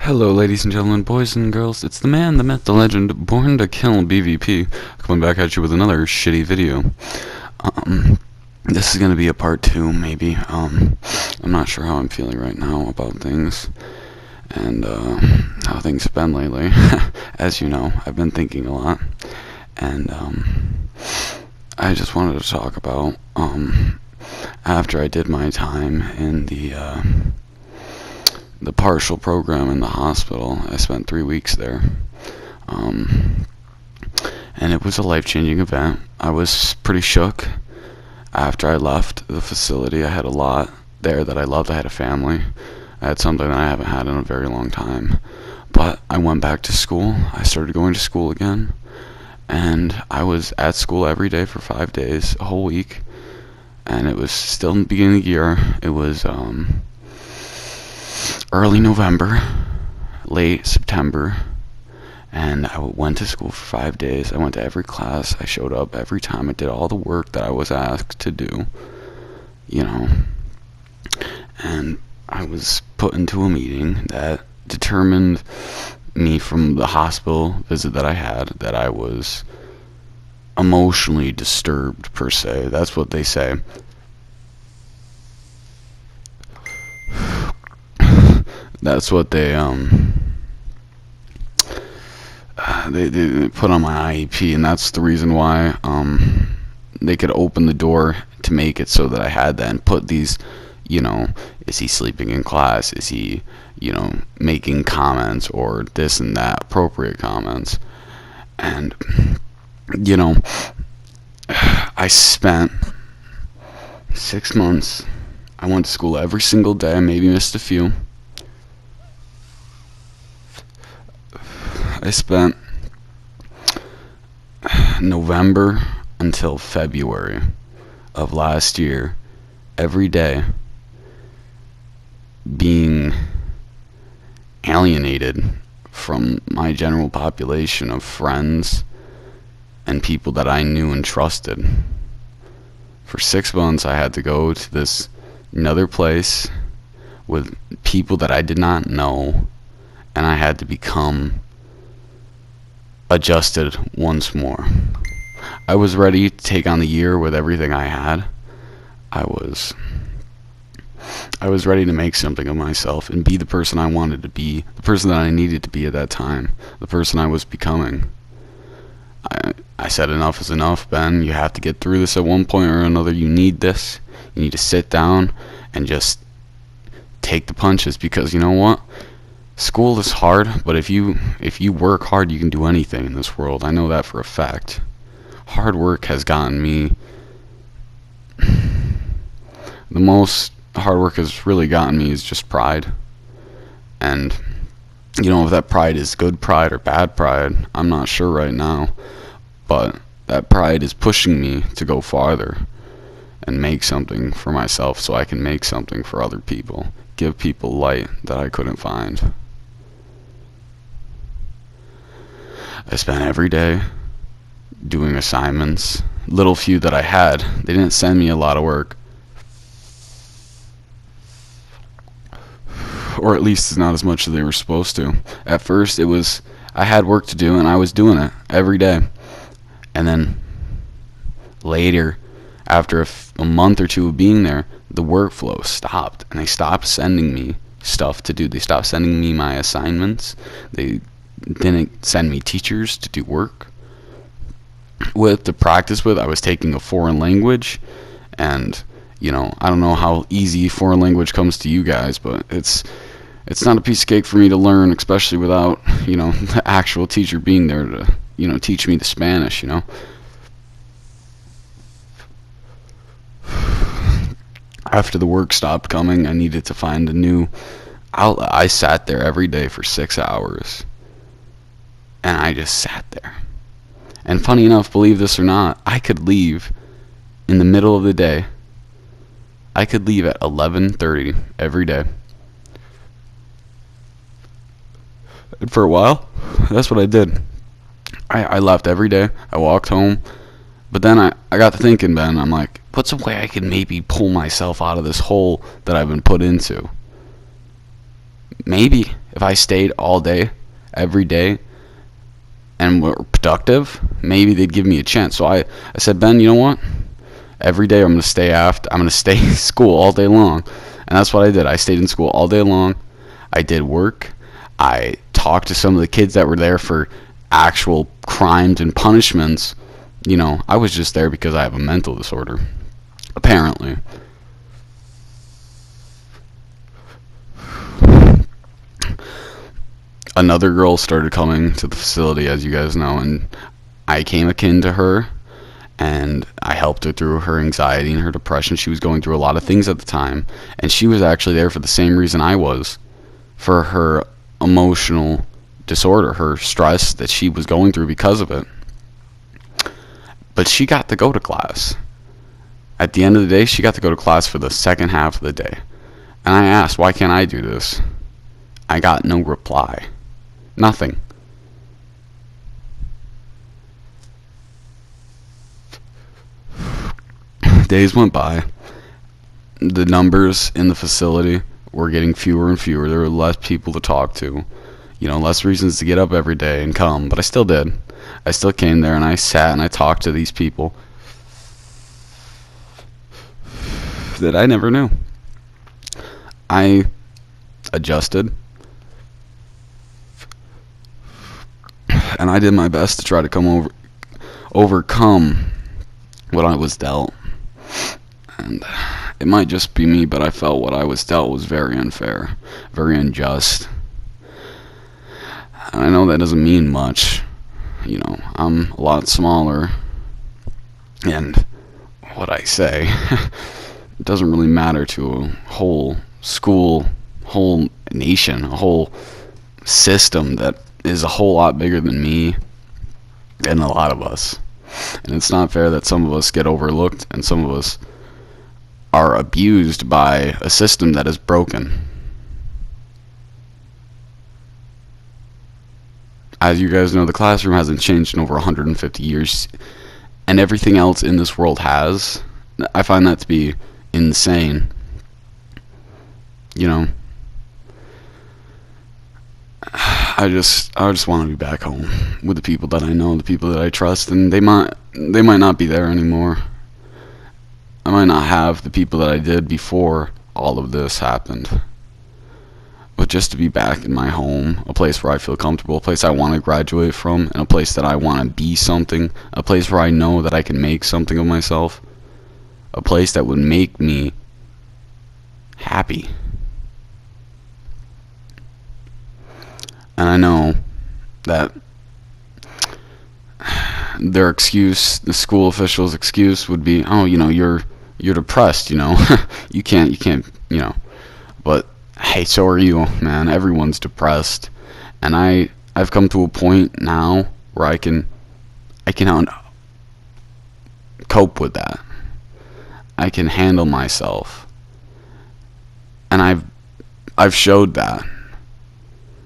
Hello, ladies and gentlemen, boys and girls. It's the man, the myth, the legend, born to kill BVP, coming back at you with another shitty video. This is gonna be a part 2, maybe. I'm not sure how I'm feeling right now about things, and how things have been lately. As you know, I've been thinking a lot, and I just wanted to talk about after I did my time in the partial program in the hospital. I spent 3 weeks there, and it was a life-changing event. I was pretty shook after I left the facility. I had a lot there that I loved. I had a family. I had something that I haven't had in a very long time. But I went back to school. I started going to school again, and I was at school every day for 5 days, a whole week. And it was still in the beginning of the year. It was early November, late September, and I went to school for 5 days. I went to every class. I showed up every time. I did all the work that I was asked to do, and I was put into a meeting that determined me from the hospital visit that I had that I was emotionally disturbed, per se. That's what they say. That's what they put on my IEP, and that's the reason why they could open the door to make it so that I had that and put these, is he sleeping in class? Is he, making comments or this and that, appropriate comments? And, I spent 6 months. I went to school every single day. I maybe missed a few. I spent November until February of last year every day being alienated from my general population of friends and people that I knew and trusted. For 6 months I had to go to this another place with people that I did not know, and I had to become adjusted once more. I was ready to take on the year with everything I had. I was ready to make something of myself and be the person I wanted to be, the person that I needed to be at that time, the person I was becoming. I said enough is enough, Ben. You have to get through this at one point or another. You need this. You need to sit down and just take the punches, because you know what? School is hard, but if you work hard, you can do anything in this world. I know that for a fact. Hard work has gotten me. The most hard work has really gotten me is just pride. And, if that pride is good pride or bad pride, I'm not sure right now. But that pride is pushing me to go farther and make something for myself so I can make something for other people. Give people light that I couldn't find. I spent every day doing assignments, little few that I had. They didn't send me a lot of work, or at least not as much as they were supposed to. At first I had work to do, and I was doing it every day. And then later, after a month or two of being there, the workflow stopped, and they stopped sending me stuff to do. They stopped sending me my assignments. They didn't send me teachers to do work to practice with. I was taking a foreign language, and I don't know how easy foreign language comes to you guys, but it's not a piece of cake for me to learn, especially without the actual teacher being there to teach me the Spanish. After the work stopped coming, I needed to find a new outlet. I sat there every day for 6 hours. And I just sat there. And funny enough, believe this or not, I could leave in the middle of the day. I could leave at 11:30 every day. And for a while, that's what I did. I left every day. I walked home. But then I got to thinking, Ben, I'm like, what's a way I could maybe pull myself out of this hole that I've been put into? Maybe If I stayed all day, every day, and were productive, maybe they'd give me a chance. So I said, Ben, you know what? Every day I'm gonna stay in school all day long. And that's what I did. I stayed in school all day long. I did work. I talked to some of the kids that were there for actual crimes and punishments. I was just there because I have a mental disorder, apparently. Another girl started coming to the facility, as you guys know, and I came akin to her, and I helped her through her anxiety and her depression. She was going through a lot of things at the time, and she was actually there for the same reason I was, for her emotional disorder, her stress that she was going through because of it. But she got to go to class. At the end of the day, she got to go to class for the second half of the day. And I asked, why can't I do this? I got no reply. Nothing. Days went by. The numbers in the facility were getting fewer and fewer. There were less people to talk to. Less reasons to get up every day and come. But I still did. I still came there and I sat and I talked to these people that I never knew. I adjusted. And I did my best to try to overcome what I was dealt. And it might just be me, but I felt what I was dealt was very unfair, very unjust. And I know that doesn't mean much. I'm a lot smaller, and what I say doesn't really matter to a whole school, whole nation, a whole system that is a whole lot bigger than me and a lot of us. And it's not fair that some of us get overlooked and some of us are abused by a system that is broken. As you guys know, the classroom hasn't changed in over 150 years, and everything else in this world has. I find that to be insane. I just want to be back home with the people that I know, the people that I trust, and they might not be there anymore. I might not have the people that I did before all of this happened. But just to be back in my home, a place where I feel comfortable, a place I want to graduate from, and a place that I want to be something, a place where I know that I can make something of myself, a place that would make me happy. And I know that their excuse, the school officials' excuse would be, oh, you're depressed, you can't, but hey, so are you, man. Everyone's depressed, and I've come to a point now where I can cope with that. I can handle myself, and I've showed that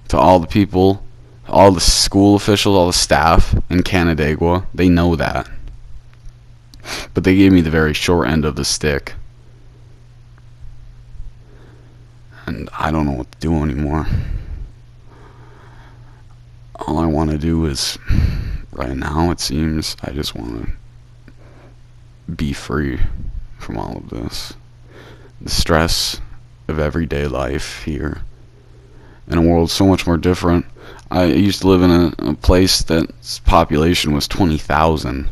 to all the people, all the school officials, all the staff in Canandaigua. They know that, but they gave me the very short end of the stick. And I don't know what to do anymore. All I want to do is, right now it seems, I just want to be free from all of this. The stress of everyday life here. In a world so much more different. I used to live in a place that's population was 20,000.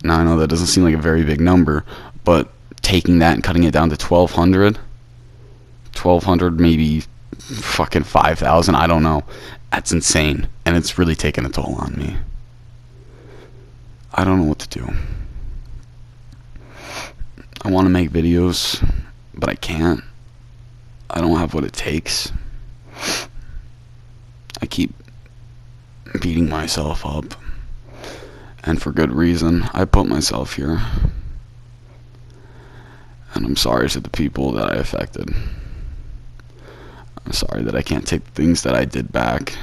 Now I know that doesn't seem like a very big number, but taking that and cutting it down to 1,200, maybe fucking 5,000, I don't know. That's insane, and it's really taken a toll on me. I don't know what to do. I want to make videos, but I can't. I don't have what it takes. I keep beating myself up, and for good reason. I put myself here, and I'm sorry to the people that I affected. I'm sorry that I can't take the things that I did back.